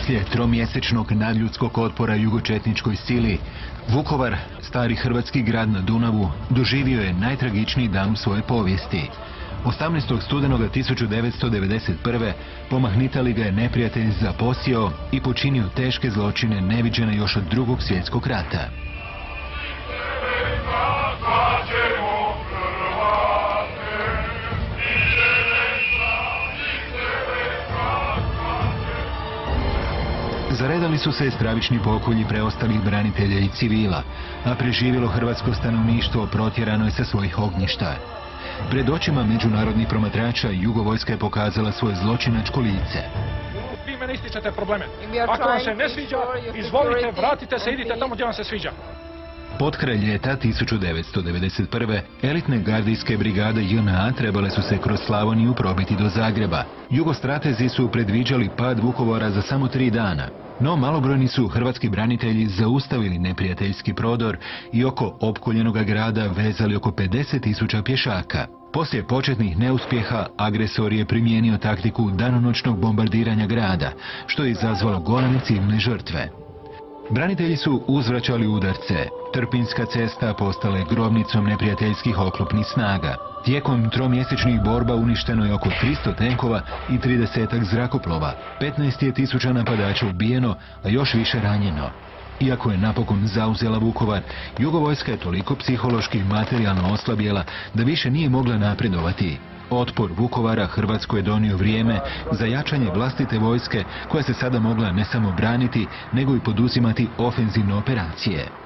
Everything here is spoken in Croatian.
Poslije tromjesečnog nadljudskog otpora jugočetničkoj sili, Vukovar, stari hrvatski grad na Dunavu, doživio je najtragičniji dan u svojoj povijesti. 18. studenoga 1991. pomahnitali ga je neprijatelj zaposjeo i počinio teške zločine neviđene još od II. Svjetskog rata. Zaredali su se stravični pokolji preostalih branitelja i civila, a preživjelo hrvatsko stanovništvo protjerano je sa svojih ognjišta. Pred očima međunarodnih promatrača Jugovojska je pokazala svoje zločinačko lice. Vi mene ističete probleme. Ako vam se ne sviđa, izvolite, vratite se, idite tamo gdje vam se sviđa. Potkraj ljeta 1991. elitne gardijske brigade JNA trebale su se kroz Slavoniju probiti do Zagreba. Jugostratezi su predviđali pad Vukovara za samo 3 dana. No malobrojni su hrvatski branitelji zaustavili neprijateljski prodor i oko opkoljenog grada vezali oko 50.000 pješaka. Poslije početnih neuspjeha, agresor je primijenio taktiku danonoćnog bombardiranja grada, što je izazvalo goleme civilne žrtve. Branitelji su uzvraćali udarce. Trpinjska cesta postala je grobnicom neprijateljskih oklopnih snaga. Tijekom tromjesečnih borba uništeno je oko 300 tenkova i 30 zrakoplova. 15.000 napadača ubijeno, a još više ranjeno. Iako je napokon zauzela Vukovar, Jugovojska je toliko psihološki i materijalno oslabjela da više nije mogla napredovati. Otpor Vukovara Hrvatskoj je donio vrijeme za jačanje vlastite vojske koja se sada mogla ne samo braniti, nego i poduzimati ofenzivne operacije.